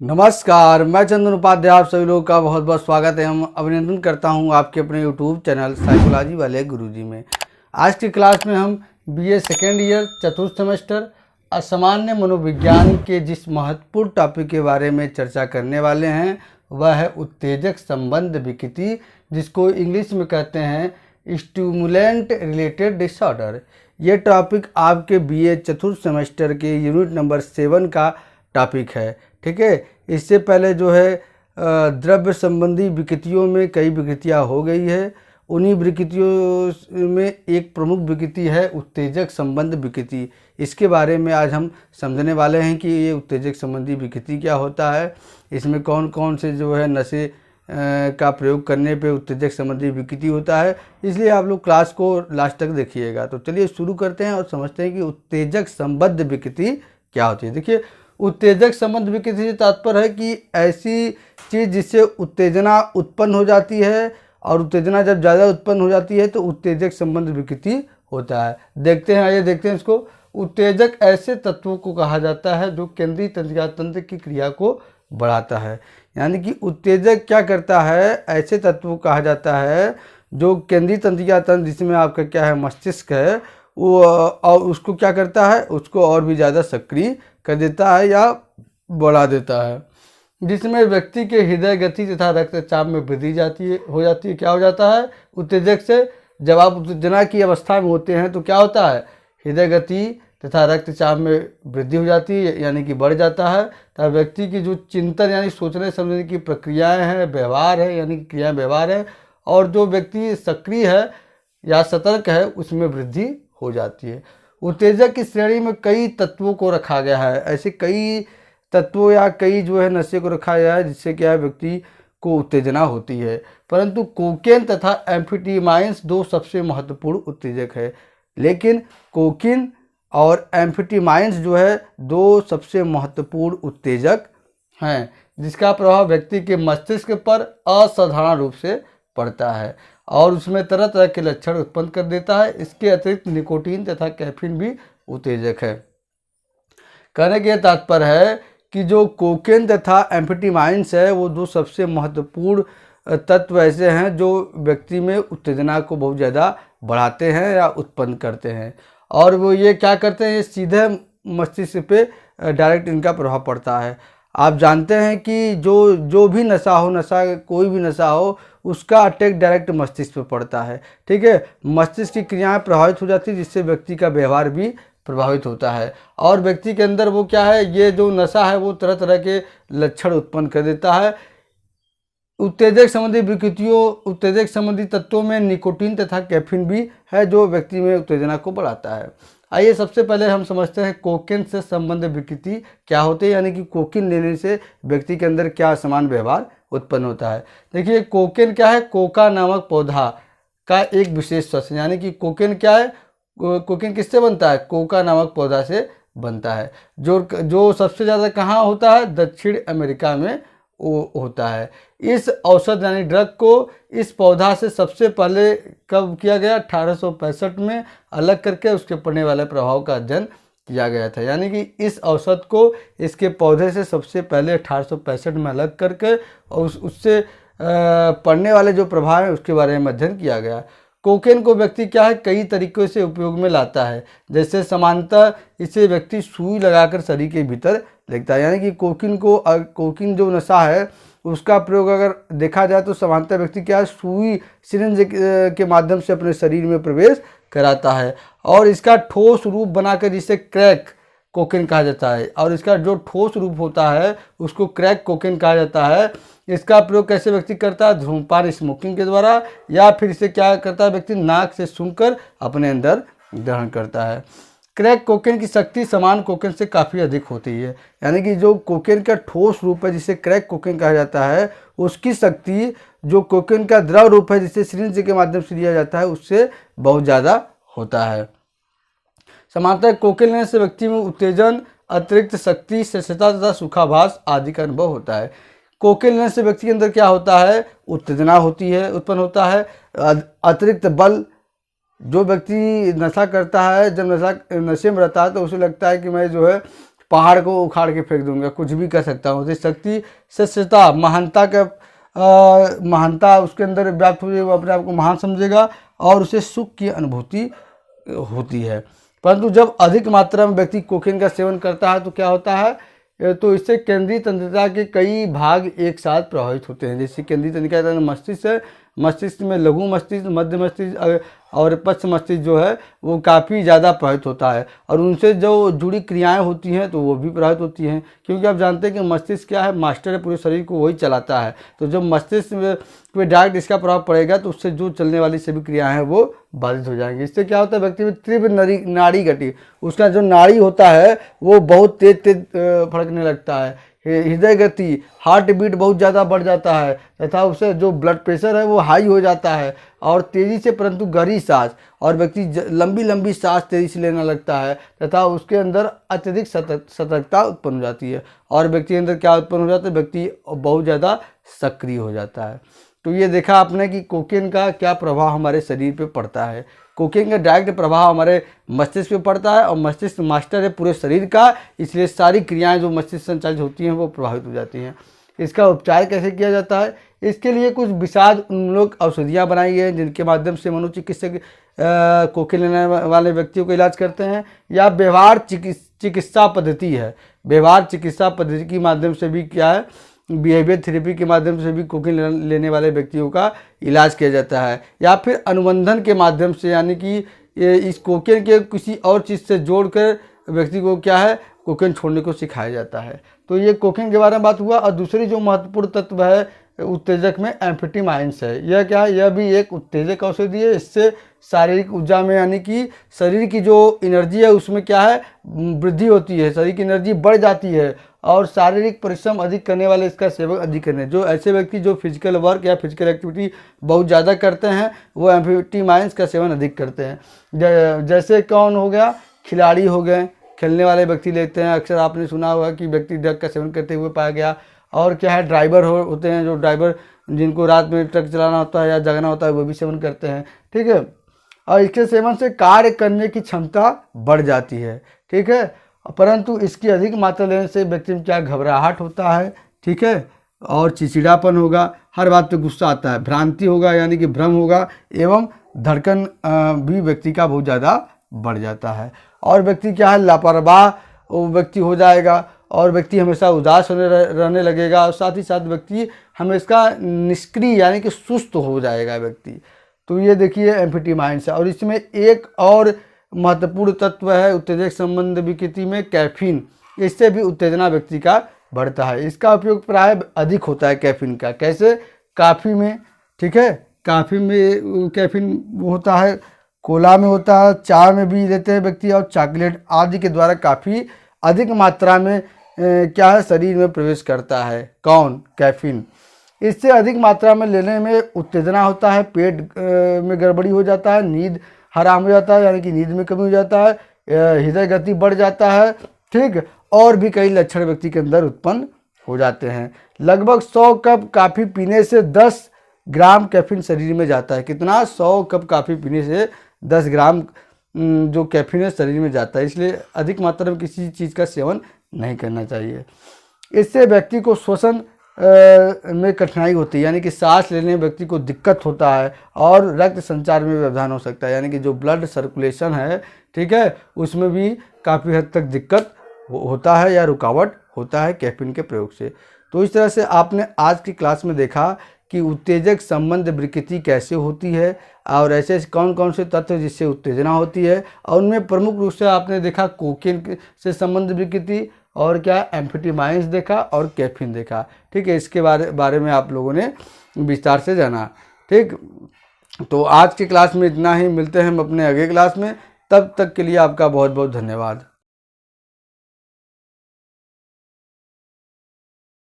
नमस्कार, मैं चंदन उपाध्याय आप सभी लोगों का बहुत बहुत स्वागत है। हम अभिनंदन करता हूं आपके अपने YouTube चैनल साइकोलॉजी वाले गुरुजी में। आज की क्लास में हम BA सेकेंड ईयर चतुर्थ सेमेस्टर असामान्य मनोविज्ञान के जिस महत्वपूर्ण टॉपिक के बारे में चर्चा करने वाले हैं वह है उत्तेजक संबंध विकृति, जिसको इंग्लिश में कहते हैं स्टिमुलेंट रिलेटेड डिसऑर्डर। ये टॉपिक आपके BA चतुर्थ सेमेस्टर के यूनिट नंबर 7 का टॉपिक है। ठीक है, इससे पहले जो है द्रव्य संबंधी विकृतियों में कई विकृतियाँ हो गई है। उन्हीं विकृतियों में एक प्रमुख विकृति है उत्तेजक संबंध विकृति। इसके बारे में आज हम समझने वाले हैं कि ये उत्तेजक संबंधी विकृति क्या होता है, इसमें कौन कौन से जो है नशे का प्रयोग करने पे उत्तेजक संबंधी विकृति होता है। इसलिए आप लोग क्लास को लास्ट तक देखिएगा। तो चलिए शुरू करते हैं और समझते हैं कि उत्तेजक संबंध विकृति क्या होती है। देखिए, उत्तेजक संबंध विकृति से तात्पर्य है कि ऐसी चीज़ जिससे उत्तेजना उत्पन्न हो जाती है, और उत्तेजना जब ज़्यादा उत्पन्न हो जाती है तो उत्तेजक संबंध विकृति होता है। देखते हैं, आइए देखते हैं इसको। उत्तेजक ऐसे तत्वों को कहा जाता है जो केंद्रीय तंत्रिका तंत्र की क्रिया को बढ़ाता है। यानी कि उत्तेजक क्या करता है, ऐसे तत्वों को कहा जाता है जो केंद्रीय तंत्रिका तंत्र, जिसमें आपका क्या है मस्तिष्क है, वो और उसको क्या करता है, उसको और भी ज़्यादा सक्रिय कर देता है या बढ़ा देता है, जिसमें व्यक्ति के हृदय गति तथा रक्तचाप में वृद्धि हो जाती है। क्या हो जाता है उत्तेजक से? जब आप उत्तेजना की अवस्था में होते हैं तो क्या होता है, हृदय गति तथा रक्तचाप में वृद्धि हो जाती है, यानी कि बढ़ जाता है। तब व्यक्ति की जो चिंतन यानी सोचने समझने की प्रक्रियाएँ हैं, व्यवहार है यानी कि क्रिया व्यवहार है, और जो व्यक्ति सक्रिय है या सतर्क है उसमें वृद्धि हो जाती है। उत्तेजक की श्रेणी में कई तत्वों को रखा गया है। ऐसे कई तत्वों या कई जो है नशे को रखा गया है जिससे क्या है व्यक्ति को उत्तेजना होती है। परंतु कोकेन तथा एम्फेटामाइंस दो सबसे महत्वपूर्ण उत्तेजक है। लेकिन कोकीन और एम्फेटामाइंस जो है दो सबसे महत्वपूर्ण उत्तेजक हैं जिसका प्रभाव व्यक्ति के मस्तिष्क पर असाधारण रूप से पड़ता है और उसमें तरह तरह के लक्षण उत्पन्न कर देता है। इसके अतिरिक्त निकोटीन तथा कैफीन भी उत्तेजक है। कहने के तात्पर्य है कि जो कोकेन तथा एम्फेटामाइंस है वो दो सबसे महत्वपूर्ण तत्व ऐसे हैं जो व्यक्ति में उत्तेजना को बहुत ज़्यादा बढ़ाते हैं या उत्पन्न करते हैं, और वो ये क्या करते हैं, ये सीधे मस्तिष्क पे डायरेक्ट इनका प्रभाव पड़ता है। आप जानते हैं कि जो भी नशा कोई भी नशा हो उसका अटैक डायरेक्ट मस्तिष्क पर पड़ता है। ठीक है, मस्तिष्क की क्रियाएं प्रभावित हो जाती है जिससे व्यक्ति का व्यवहार भी प्रभावित होता है, और व्यक्ति के अंदर वो क्या है, ये जो नशा है वो तरह तरह के लक्षण उत्पन्न कर देता है। उत्तेजक संबंधी तत्वों में निकोटीन तथा कैफीन भी है जो व्यक्ति में उत्तेजना को बढ़ाता है। आइए सबसे पहले हम समझते हैं कोकेन से संबंध विकृति क्या होती है, यानी कि कोकीन लेने से व्यक्ति के अंदर क्या समान व्यवहार उत्पन्न होता है। देखिए, कोकेन क्या है, कोका नामक पौधा का एक विशेष सस्य, यानी कि कोकेन क्या है, कोकेन किससे बनता है, कोका नामक पौधा से बनता है, जो सबसे ज़्यादा कहाँ होता है, दक्षिण अमेरिका में होता है। इस औषध यानी ड्रग को इस पौधा से सबसे पहले कब किया गया, 1865 में अलग करके उसके पड़ने वाले प्रभाव का अध्ययन किया गया था। यानी कि इस औषध को इसके पौधे से सबसे पहले 1865 में अलग करके और उससे पड़ने वाले जो प्रभाव है उसके बारे में अध्ययन किया गया। कोकेन को व्यक्ति क्या है कई तरीक़ों से उपयोग में लाता है। जैसे सामान्यतः इसे व्यक्ति सुई लगाकर शरीर के भीतर लेता है, यानी कि कोकीन जो नशा है उसका प्रयोग अगर देखा जाए तो सामान्यतः व्यक्ति क्या है सुई सिरिंज के माध्यम से अपने शरीर में प्रवेश कराता है, और इसका ठोस रूप बनाकर जिसे क्रैक कोकेन कहा जाता है, और इसका जो ठोस रूप होता है उसको क्रैक कोकेन कहा जाता है। इसका प्रयोग कैसे व्यक्ति करता है, धूमपान स्मोकिंग के द्वारा, या फिर इसे क्या करता है व्यक्ति नाक से सूंघकर अपने अंदर ग्रहण करता है। क्रैक कोकेन की शक्ति समान कोकेन से काफ़ी अधिक होती है, यानी कि जो कोकेन का ठोस रूप है जिसे क्रैक कोकेन कहा जाता है उसकी शक्ति जो कोकेन का द्रव रूप है जिसे सिरिंज के माध्यम से लिया जाता है उससे बहुत ज़्यादा होता है। सामान्यतः कोकेन लेने से व्यक्ति में उत्तेजन, अतिरिक्त शक्ति, सहजता तथा सुखाभास आदि का अनुभव होता है। कोकेन लेने से व्यक्ति के अंदर क्या होता है, उत्तेजना उत्पन्न होता है, अतिरिक्त बल। जो व्यक्ति नशा करता है जब नशे में रहता है तो उसे लगता है कि मैं जो है पहाड़ को उखाड़ के फेंक दूंगा, कुछ भी कर सकता हूँ। शक्ति सस्यता महानता का महानता उसके अंदर व्याप्त हो जाएगी, वो अपने आप को महान समझेगा और उसे सुख की अनुभूति होती है। परंतु जब अधिक मात्रा में व्यक्ति कोकीन का सेवन करता है तो क्या होता है, तो इससे केंद्रीय तंत्रिका के कई भाग एक साथ प्रभावित होते हैं। जैसे केंद्रीय तंत्रिका मस्तिष्क है, मस्तिष्क में लघु मस्तिष्क, मध्य मस्तिष्क और पश्च मस्तिष्क जो है वो काफ़ी ज़्यादा प्रभावित होता है और उनसे जो जुड़ी क्रियाएं होती हैं तो वो भी प्रभावित होती हैं, क्योंकि आप जानते हैं कि मस्तिष्क क्या है, मास्टर है, पूरे शरीर को वही चलाता है। तो जब मस्तिष्क पे डायरेक्ट इसका प्रभाव पड़ेगा तो उससे जो चलने वाली सभी क्रियाएँ हैं वो बाधित हो जाएंगी। इससे क्या होता है, व्यक्ति में तीव्र नाड़ी गति, उसका जो नाड़ी होता है वो बहुत तेज फड़कने लगता है, हृदय गति, हार्ट बीट बहुत ज़्यादा बढ़ जाता है तथा उससे जो ब्लड प्रेशर है वो हाई हो जाता है और तेज़ी से परंतु गहरी सांस, और व्यक्ति लंबी लंबी सांस तेज़ी से लेने लगता है तथा उसके अंदर अत्यधिक सतर्कता उत्पन्न हो जाती है और व्यक्ति के अंदर क्या उत्पन्न हो जाता है, व्यक्ति बहुत ज़्यादा सक्रिय हो जाता है। तो ये देखा आपने कि कोकीन का क्या प्रभाव हमारे शरीर पे पड़ता है। कोकीन का डायरेक्ट प्रभाव हमारे मस्तिष्क पे पड़ता है और मस्तिष्क मास्टर है पूरे शरीर का, इसलिए सारी क्रियाएं जो मस्तिष्क संचालित होती हैं वो प्रभावित हो जाती हैं। इसका उपचार कैसे किया जाता है, इसके लिए कुछ विषाद उन्मूलक औषधियाँ बनाई हैं जिनके माध्यम से मनोचिकित्सक कोकीन लेने वाले व्यक्तियों को इलाज करते हैं, या व्यवहार चिकित्सा पद्धति है। व्यवहार चिकित्सा पद्धति के माध्यम से भी क्या है, बिहेवियर थेरेपी के माध्यम से भी कोकीन लेने वाले व्यक्तियों का इलाज किया जाता है, या फिर अनुबंधन के माध्यम से, यानी कि इस कोकीन के किसी और चीज़ से जोड़कर व्यक्ति को क्या है, कोकीन छोड़ने को सिखाया जाता है। तो ये कोकीन के बारे में बात हुआ। और दूसरी जो महत्वपूर्ण तत्व है उत्तेजक में एम्फेटामाइंस है। यह क्या है, यह भी एक उत्तेजक औषधि है। इससे शारीरिक ऊर्जा में, यानी कि शरीर की जो एनर्जी है उसमें क्या है, वृद्धि होती है, शरीर की एनर्जी बढ़ जाती है और शारीरिक परिश्रम अधिक करने वाले इसका सेवन अधिक करने, जो ऐसे व्यक्ति जो फिजिकल वर्क या फिजिकल एक्टिविटी बहुत ज़्यादा करते हैं वो एम्फेटामाइंस का सेवन अधिक करते हैं। जैसे कौन हो गया, खिलाड़ी हो गए, खेलने वाले व्यक्ति लेते हैं। अक्सर आपने सुना होगा कि व्यक्ति ड्रग का सेवन करते हुए पाया गया। और क्या है, ड्राइवर होते हैं, जो ड्राइवर जिनको रात में ट्रक चलाना होता है या जगना होता है वो भी सेवन करते हैं, ठीक है। और इसके सेवन से कार्य करने की क्षमता बढ़ जाती है, ठीक है। परंतु इसकी अधिक मात्रा लेने से व्यक्ति में क्या घबराहट होता है, ठीक है, और चिड़चिड़ापन होगा, हर बात पे गुस्सा आता है, भ्रांति होगा यानी कि भ्रम होगा, एवं धड़कन भी व्यक्ति का बहुत ज़्यादा बढ़ जाता है और व्यक्ति क्या है, लापरवाह व्यक्ति हो जाएगा और व्यक्ति हमेशा उदास रहने लगेगा और साथ ही साथ व्यक्ति हमेशा निष्क्रिय यानी कि सुस्त हो जाएगा व्यक्ति। तो ये देखिए एम्फेटामाइंस है। और इसमें एक और महत्वपूर्ण तत्व है उत्तेजक संबंध विकृति में, कैफीन। इससे भी उत्तेजना व्यक्ति का बढ़ता है। इसका उपयोग प्राय अधिक होता है कैफीन का। कैसे, काफ़ी में, ठीक है, काफ़ी में कैफीन होता है, कोला में होता है, चाय में भी लेते हैं व्यक्ति और चॉकलेट आदि के द्वारा काफ़ी अधिक मात्रा में क्या है, शरीर में प्रवेश करता है। कौन, कैफीन। इससे अधिक मात्रा में लेने में उत्तेजना होता है, पेट में गड़बड़ी हो जाता है, नींद हराम हो जाता है यानी कि नींद में कमी हो जाता है, हृदय गति बढ़ जाता है, ठीक, और भी कई लक्षण व्यक्ति के अंदर उत्पन्न हो जाते हैं। लगभग 100 कप कॉफ़ी पीने से 10 ग्राम कैफीन शरीर में जाता है। कितना, 100 कप कॉफ़ी पीने से 10 ग्राम जो कैफीन है शरीर में जाता है। इसलिए अधिक मात्रा में किसी चीज़ का सेवन नहीं करना चाहिए। इससे व्यक्ति को श्वसन में कठिनाई होती है, यानी कि सांस लेने में व्यक्ति को दिक्कत होता है और रक्त संचार में व्यवधान हो सकता है, यानी कि जो ब्लड सर्कुलेशन है, ठीक है, उसमें भी काफ़ी हद तक दिक्कत होता है या रुकावट होता है कैफीन के प्रयोग से। तो इस तरह से आपने आज की क्लास में देखा कि उत्तेजक संबंध विकृति कैसे होती है और ऐसे कौन कौन से तत्व जिससे उत्तेजना होती है, और उनमें प्रमुख रूप से आपने देखा कोकीन से संबंध विकृति, और क्या, एम्फेटामाइंस देखा और कैफीन देखा, ठीक है। इसके बारे में आप लोगों ने विस्तार से जाना, ठीक। तो आज की क्लास में इतना ही, मिलते हैं हम अपने अगले क्लास में, तब तक के लिए आपका बहुत बहुत धन्यवाद।